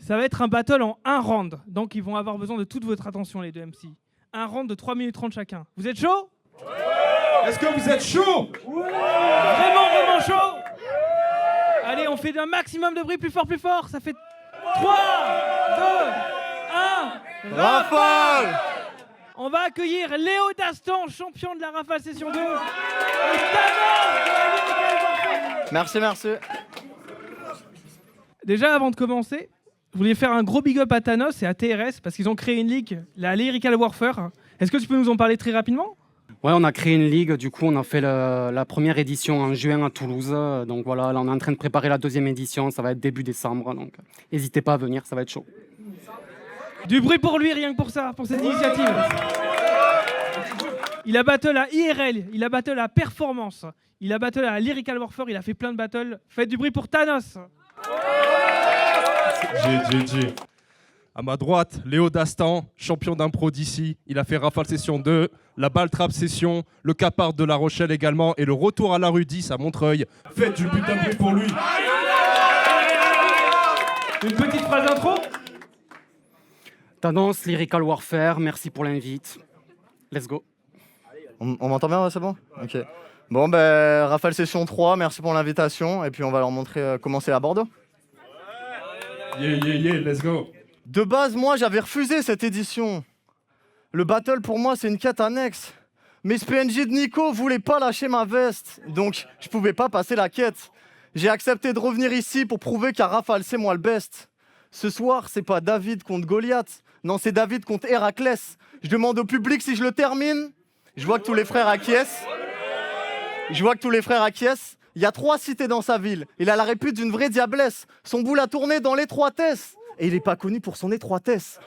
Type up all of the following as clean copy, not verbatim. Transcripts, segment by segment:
Ça va être un battle en un round, donc ils vont avoir besoin de toute votre attention, les deux MC. Un round de 3 minutes 30 chacun. Vous êtes chaud? Est-ce que vous êtes chaud? Vraiment chaud? Allez, on fait un maximum de bruit, plus fort. Ça fait 3, 2, 1. Rafale! On va accueillir Léo Dastan, champion de la Rafale Session 2. Et Thanos de la Lyrical Warfare. Merci. Déjà, avant de commencer, je voulais faire un gros big up à Thanos et à TRS parce qu'ils ont créé une ligue, la Lyrical Warfare. Est-ce que tu peux nous en parler très rapidement? Ouais, on a créé une ligue, du coup on a fait la première édition en juin à Toulouse, donc voilà, là on est en train de préparer la deuxième édition, ça va être début décembre, donc n'hésitez pas à venir, ça va être chaud. Du bruit pour lui, rien que pour ça, pour cette initiative. Il a battle à IRL, il a battle à Performance, il a battle à Lyrical Warfare, il a fait plein de battles. Faites du bruit pour Thanos. G. À ma droite, Léo Dastan, champion d'impro d'ici. Il a fait Rafale Session 2, la Balle Trap Session, le Capard de La Rochelle également et le Retour à la rue 10 à Montreuil. Faites du putain de bruit pour lui. Une petite phrase d'intro. Thanos, Lyrical Warfare, merci pour l'invite. Let's go. On m'entend bien, c'est bon? Ok. Bon, ben, Rafale Session 3, merci pour l'invitation. Et puis on va leur montrer comment c'est à Bordeaux. Yeah, let's go. De base, moi, j'avais refusé cette édition. Le battle, pour moi, c'est une quête annexe. Mais ce PNJ de Nico voulait pas lâcher ma veste. Donc, je pouvais pas passer la quête. J'ai accepté de revenir ici pour prouver qu'à Rafale, c'est moi le best. Ce soir, c'est pas David contre Goliath. Non, c'est David contre Héraclès. Je demande au public si je le termine. Je vois que tous les frères acquiescent. Il y a 3 cités dans sa ville. Il a la répute d'une vraie diablesse. Son boule a tourné dans l'étroitesse. Et il est pas connu pour son étroitesse.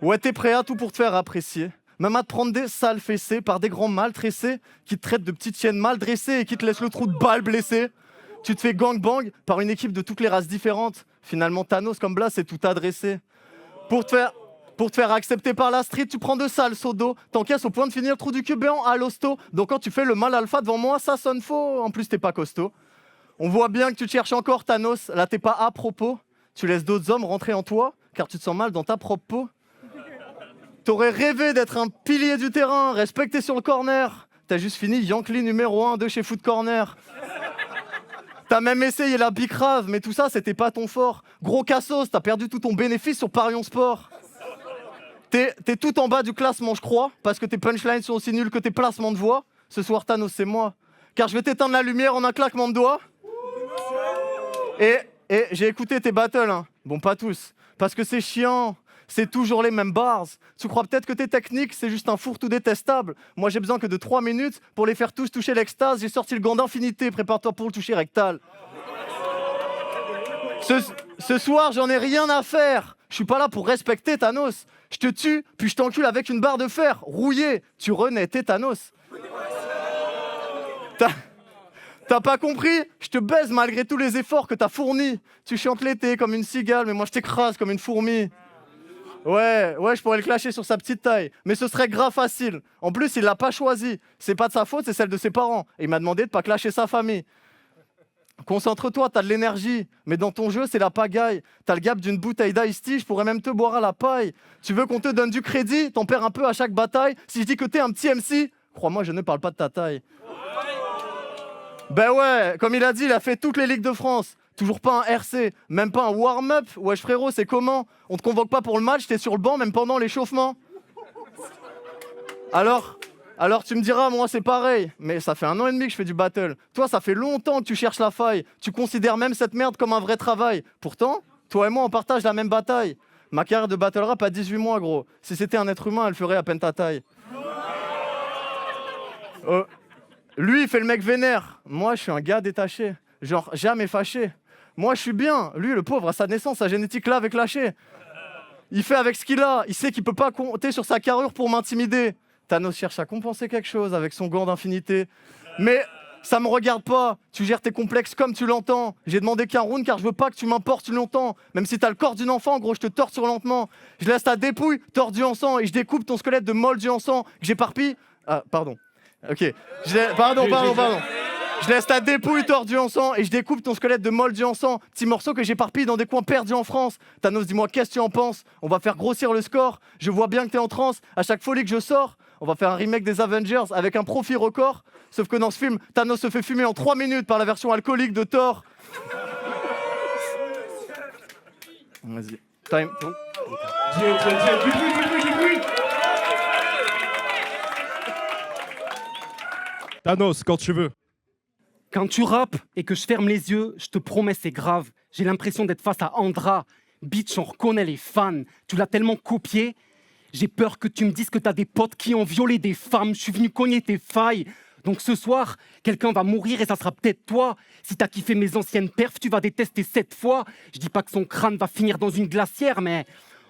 Ouais, t'es prêt à tout pour te faire apprécier. Même à te prendre des sales fessées par des grands maltressés qui te traitent de petites chiennes mal dressées et qui te laissent le trou de balle blessé. Tu te fais gangbang par une équipe de toutes les races différentes. Finalement, Thanos comme Blas, c'est tout adressé. Pour te faire accepter par la street, tu prends de sales sodos. T'encaisses au point de finir le trou du cube béant à l'hosto. Donc quand tu fais le mal alpha devant moi, ça sonne faux. En plus, t'es pas costaud. On voit bien que tu te cherches encore, Thanos. Là, t'es pas à propos. Tu laisses d'autres hommes rentrer en toi, car tu te sens mal dans ta propre peau. T'aurais rêvé d'être un pilier du terrain, respecté sur le corner. T'as juste fini Yankee numéro 1 de chez Foot Corner. T'as même essayé la bicrave, mais tout ça, c'était pas ton fort. Gros cassos, t'as perdu tout ton bénéfice sur Parion Sport. T'es tout en bas du classement, je crois, parce que tes punchlines sont aussi nuls que tes placements de voix. Ce soir, Thanos, c'est moi. Car je vais t'éteindre la lumière en un claquement de doigts. Et j'ai écouté tes battles, hein. Bon, pas tous, parce que c'est chiant, c'est toujours les mêmes bars. Tu crois peut-être que tes techniques, c'est juste un fourre-tout détestable. Moi, j'ai besoin que de 3 minutes pour les faire tous toucher l'extase. J'ai sorti le gant d'infinité, prépare-toi pour le toucher rectal. Ce soir, j'en ai rien à faire. Je suis pas là pour respecter Thanos. Je te tue, puis je t'encule avec une barre de fer. Rouillé, tu renais, t'es Thanos. T'as pas compris? Je te baise malgré tous les efforts que t'as fournis. Tu chantes l'été comme une cigale, mais moi je t'écrase comme une fourmi. Ouais, je pourrais le clasher sur sa petite taille, mais ce serait grave facile. En plus, il l'a pas choisi. C'est pas de sa faute, c'est celle de ses parents. Et il m'a demandé de pas clasher sa famille. Concentre-toi, t'as de l'énergie, mais dans ton jeu, c'est la pagaille. T'as le gap d'une bouteille d'ice tea, je pourrais même te boire à la paille. Tu veux qu'on te donne du crédit? T'en perds un peu à chaque bataille. Si je dis que t'es un petit MC, crois-moi, je ne parle pas de ta taille. Ben ouais, comme il a dit, il a fait toutes les ligues de France. Toujours pas un RC, même pas un warm-up. Wesh frérot, c'est comment? On te convoque pas pour le match, t'es sur le banc même pendant l'échauffement. Alors tu me diras, moi c'est pareil, mais ça fait 1 an et demi que je fais du battle. Toi, ça fait longtemps que tu cherches la faille. Tu considères même cette merde comme un vrai travail. Pourtant, toi et moi, on partage la même bataille. Ma carrière de battle rap a 18 mois, gros. Si c'était un être humain, elle ferait à peine ta taille. Lui, il fait le mec vénère. Moi, je suis un gars détaché. Genre, jamais fâché. Moi, je suis bien. Lui, le pauvre, à sa naissance, sa génétique là avec lâché. Il fait avec ce qu'il a. Il sait qu'il peut pas compter sur sa carrure pour m'intimider. Thanos cherche à compenser quelque chose avec son gant d'infinité. Mais ça me regarde pas. Tu gères tes complexes comme tu l'entends. J'ai demandé qu'un round car je veux pas que tu m'importes longtemps. Même si t'as le corps d'une enfant, gros, je te torture lentement. Je laisse ta dépouille tordue en sang et je découpe ton squelette de moldu en sang que j'éparpille. Ah, pardon. Ok. Pardon. Je laisse ta dépouille tordue en sang et je découpe ton squelette de moldu en sang. Petits morceaux que j'éparpille dans des coins perdus en France. Thanos, dis-moi, qu'est-ce que tu en penses? On va faire grossir le score. Je vois bien que t'es en transe. À chaque folie que je sors, on va faire un remake des Avengers avec un profit record. Sauf que dans ce film, Thanos se fait fumer en 3 minutes par la version alcoolique de Thor. Vas-y. Time. Thanos, quand tu veux. Quand tu rappes et que je ferme les yeux, je te promets, c'est grave. J'ai l'impression d'être face à Andra. Bitch, on reconnaît les fans. Tu l'as tellement copié. J'ai peur que tu me dises que t'as des potes qui ont violé des femmes. Je suis venu cogner tes failles. Donc ce soir, quelqu'un va mourir et ça sera peut-être toi. Si t'as kiffé mes anciennes perfs, tu vas détester 7 fois. Je dis pas que son crâne va finir dans une glacière, mais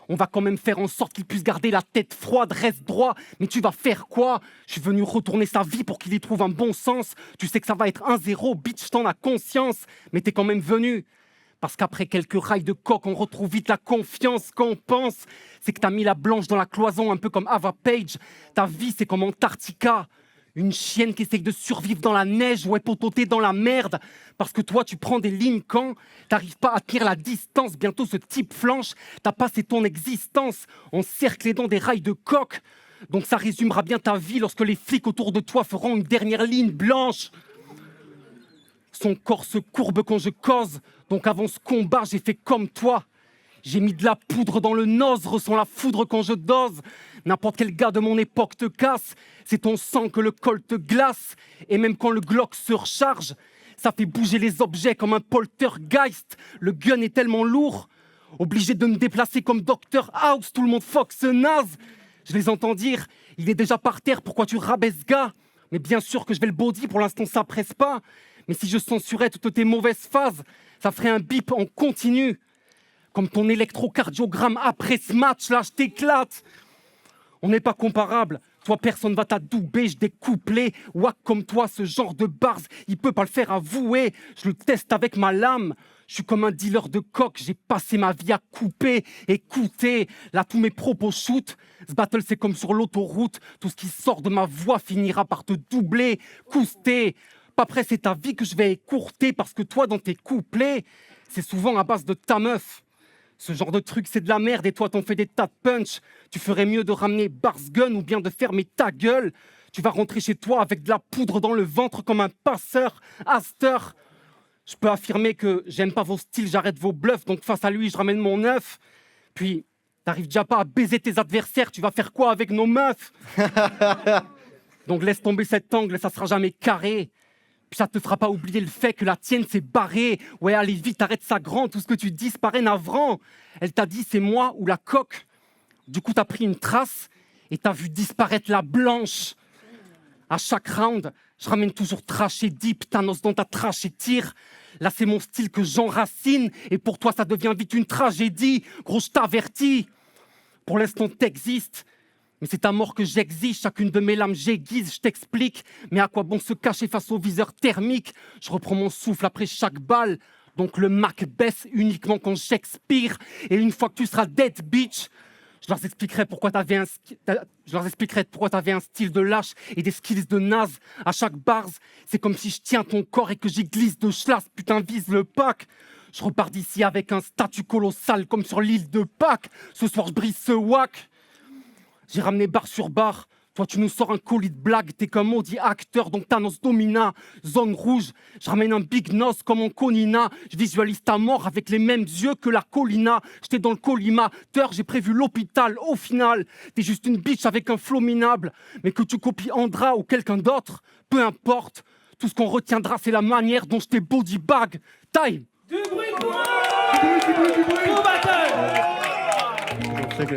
on va quand même faire en sorte qu'il puisse garder la tête froide, reste droit. Mais tu vas faire quoi? Je suis venu retourner sa vie pour qu'il y trouve un bon sens. Tu sais que ça va être 1-0, bitch, t'en as conscience. Mais t'es quand même venu. Parce qu'après quelques rails de coq, on retrouve vite la confiance qu'on pense. C'est que t'as mis la blanche dans la cloison, un peu comme Ava Page. Ta vie, c'est comme Antarctica. Une chienne qui essaye de survivre dans la neige, ouais, poteau, t'es dans la merde. Parce que toi, tu prends des lignes quand t'arrives pas à tenir la distance. Bientôt, ce type flanche. T'as passé ton existence encerclé dans des rails de coq. Donc ça résumera bien ta vie lorsque les flics autour de toi feront une dernière ligne blanche. Son corps se courbe quand je cause. Donc avant ce combat, j'ai fait comme toi. J'ai mis de la poudre dans le nose, ressens la foudre quand je dose. N'importe quel gars de mon époque te casse. C'est ton sang que le col te glace. Et même quand le Glock se recharge, ça fait bouger les objets comme un poltergeist. Le gun est tellement lourd, obligé de me déplacer comme Dr House. Tout le monde fuck ce naze. Je les entends dire, il est déjà par terre, pourquoi tu rabaisses gars? Mais bien sûr que je vais le body, pour l'instant ça presse pas. Mais si je censurais toutes tes mauvaises phases, ça ferait un bip en continu. Comme ton électrocardiogramme après ce match, là, je t'éclate. On n'est pas comparables. Toi, personne va t'adouber, je découplé. Wack comme toi, ce genre de bars, il peut pas le faire avouer. Je le teste avec ma lame. Je suis comme un dealer de coke, j'ai passé ma vie à couper. Écoutez, là, tous mes propos shoot. Ce battle, c'est comme sur l'autoroute. Tout ce qui sort de ma voix finira par te doubler. Couster. Pas près, c'est ta vie que je vais écourter parce que toi, dans tes couplets, c'est souvent à base de ta meuf. Ce genre de truc, c'est de la merde et toi, t'en fais des tas de punch. Tu ferais mieux de ramener Bars Gun ou bien de fermer ta gueule. Tu vas rentrer chez toi avec de la poudre dans le ventre comme un passeur. Aster. Je peux affirmer que j'aime pas vos styles, j'arrête vos bluffs. Donc face à lui, je ramène mon œuf. Puis, t'arrives déjà pas à baiser tes adversaires. Tu vas faire quoi avec nos meufs? Donc laisse tomber cet angle, ça sera jamais carré. Puis ça te fera pas oublier le fait que la tienne s'est barrée. Ouais, allez vite, arrête ça grand, tout ce que tu dis paraît navrant. Elle t'a dit c'est moi ou la coque. Du coup, t'as pris une trace et t'as vu disparaître la blanche. À chaque round, je ramène toujours trash et deep, Thanos dans ta trash et tire. Là, c'est mon style que j'enracine et pour toi, ça devient vite une tragédie. Gros, je t'avertis. Pour l'instant, t'existes. Mais c'est ta mort que j'exige, chacune de mes lames j'aiguise, je t'explique. Mais à quoi bon se cacher face au viseur thermique? Je reprends mon souffle après chaque balle. Donc le Mac baisse uniquement quand j'expire. Et une fois que tu seras dead, bitch, je leur expliquerai pourquoi t'avais un style de lâche et des skills de naze. À chaque bars, c'est comme si je tiens ton corps et que j'y glisse de schlass. Putain, vise le pack. Je repars d'ici avec un statut colossal comme sur l'île de Pâques. Ce soir, je brise ce whack. J'ai ramené barre sur barre. Toi, tu nous sors un colis de blague. T'es qu'un maudit acteur, donc Thanos domina. Zone rouge. Je ramène un big nose comme en Conina. Je visualise ta mort avec les mêmes yeux que la Colina. J'étais dans le collimateur, j'ai prévu l'hôpital. Au final, t'es juste une bitch avec un flow minable. Mais que tu copies Andra ou quelqu'un d'autre, peu importe. Tout ce qu'on retiendra, c'est la manière dont je t'ai body bag. Time. Du bruit pour eux. Du bruit pour battle. C'est que-